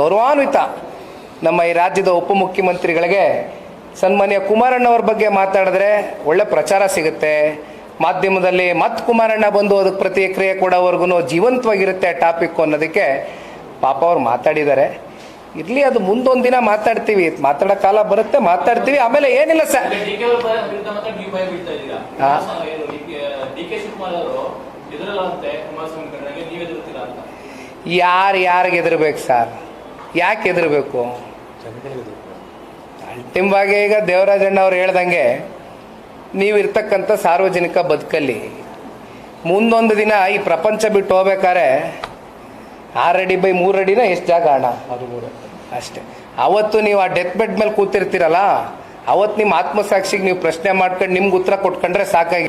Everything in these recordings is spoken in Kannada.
ಗೌರವಾನ್ವಿತ ನಮ್ಮ ಈ ರಾಜ್ಯದ ಉಪಮುಖ್ಯಮಂತ್ರಿಗಳಿಗೆ ಸನ್ಮಾನ್ಯ ಕುಮಾರಣ್ಣವ್ರ ಬಗ್ಗೆ ಮಾತಾಡಿದ್ರೆ ಒಳ್ಳೆ ಪ್ರಚಾರ ಸಿಗುತ್ತೆ ಮಾಧ್ಯಮದಲ್ಲಿ. ಮತ್ತು ಕುಮಾರಣ್ಣ ಬಂದು ಅದಕ್ಕೆ ಪ್ರತಿಕ್ರಿಯೆ ಕೊಡೋವರೆಗೂ ಜೀವಂತವಾಗಿರುತ್ತೆ ಟಾಪಿಕ್ ಅನ್ನೋದಕ್ಕೆ ಪಾಪ ಅವ್ರು ಮಾತಾಡಿದ್ದಾರೆ. ಇರ್ಲಿ, ಅದು ಮುಂದೊಂದು ದಿನ ಮಾತಾಡ್ತೀವಿ, ಮಾತಾಡೋ ಕಾಲ ಬರುತ್ತೆ, ಮಾತಾಡ್ತೀವಿ. ಆಮೇಲೆ ಏನಿಲ್ಲ ಸರ್, ಯಾರಿಗೆ ಹೆದರ್ಬೇಕು ಸರ್? ಯಾಕೆ ಹೆದರ್ಬೇಕು? ಅಲ್ಟಿಮ್ವಾಗಿ ಈಗ ದೇವರಾಜಣ್ಣ ಅವ್ರು ಹೇಳ್ದಂಗೆ ನೀವಿರ್ತಕ್ಕಂಥ ಸಾರ್ವಜನಿಕ ಬದುಕಲ್ಲಿ ಮುಂದೊಂದು ದಿನ ಈ ಪ್ರಪಂಚ ಬಿಟ್ಟು ಹೋಗ್ಬೇಕಾದ್ರೆ 6 ಅಡಿ ಬೈ 3 ಅಡಿನ ಎಷ್ಟು ಜಾಗ ಅಣ್ಣ? ಅಷ್ಟೇ. ಅವತ್ತು ನೀವು ಆ ಡೆತ್ ಬೆಡ್ ಮೇಲೆ ಕೂತಿರ್ತೀರಲ್ಲ, ಅವತ್ತು ನಿಮ್ಮ ಆತ್ಮಸಾಕ್ಷಿಗೆ ನೀವು ಪ್ರಶ್ನೆ ಮಾಡ್ಕೊಂಡು ನಿಮ್ಗೆ ಉತ್ತರ ಕೊಟ್ಕೊಂಡ್ರೆ ಸಾಕಾಗಿ.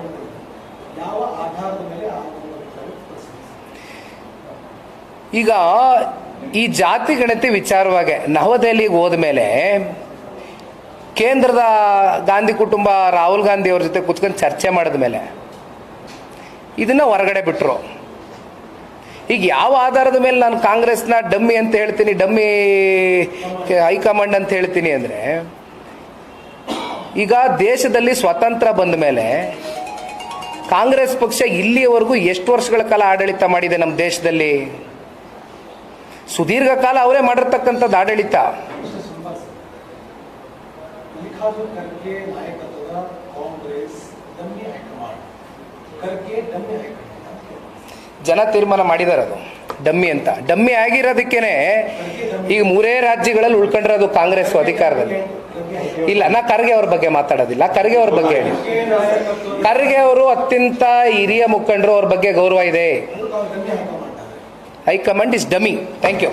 ಈಗ ಈ ಜಾತಿ ಗಣತಿ ವಿಚಾರವಾಗಿ ನವದೆಹಲಿಗೆ ಹೋದ್ಮೇಲೆ ಕೇಂದ್ರದ ಗಾಂಧಿ ಕುಟುಂಬ ರಾಹುಲ್ ಗಾಂಧಿ ಅವ್ರ ಜೊತೆ ಕೂತ್ಕೊಂಡು ಚರ್ಚೆ ಮಾಡಿದ ಮೇಲೆ ಇದನ್ನ ಹೊರಗಡೆ ಬಿಟ್ರು. ಈಗ ಯಾವ ಆಧಾರದ ಮೇಲೆ ನಾನು ಕಾಂಗ್ರೆಸ್ನ ಡಮ್ಮಿ ಅಂತ ಹೇಳ್ತೀನಿ, ಡಮ್ಮಿ ಹೈಕಮಾಂಡ್ ಅಂತ ಹೇಳ್ತೀನಿ ಅಂದರೆ, ಈಗ ದೇಶದಲ್ಲಿ ಸ್ವತಂತ್ರ ಬಂದ ಮೇಲೆ ಕಾಂಗ್ರೆಸ್ ಪಕ್ಷ ಇಲ್ಲಿಯವರೆಗೂ ಎಷ್ಟು ವರ್ಷಗಳ ಕಾಲ ಆಡಳಿತ ಮಾಡಿದೆ ನಮ್ಮ ದೇಶದಲ್ಲಿ? ಸುದೀರ್ಘ ಕಾಲ ಅವರೇ ಮಾಡಿರ್ತಕ್ಕಂಥದ್ದು ಆಡಳಿತ. ಜನ ತೀರ್ಮಾನ ಮಾಡಿದಾರೆ ಅದು ಡಮ್ಮಿ ಅಂತ. ಡಮ್ಮಿ ಆಗಿರೋದಕ್ಕೇನೆ ಈಗ 3 ರಾಜ್ಯಗಳಲ್ಲಿ ಉಳ್ಕೊಂಡಿರೋದು ಕಾಂಗ್ರೆಸ್ ಅಧಿಕಾರದಲ್ಲಿ. ಇಲ್ಲ, ನಾ ಖರ್ಗೆ ಅವ್ರ ಬಗ್ಗೆ ಮಾತಾಡೋದಿಲ್ಲ. ಖರ್ಗೆ ಅವ್ರ ಬಗ್ಗೆ ಹೇಳಿ. ಖರ್ಗೆ ಅವರು ಅತ್ಯಂತ ಹಿರಿಯ ಮುಖಂಡರು, ಅವ್ರ ಬಗ್ಗೆ ಗೌರವ ಇದೆ. High command is dummy. Thank you.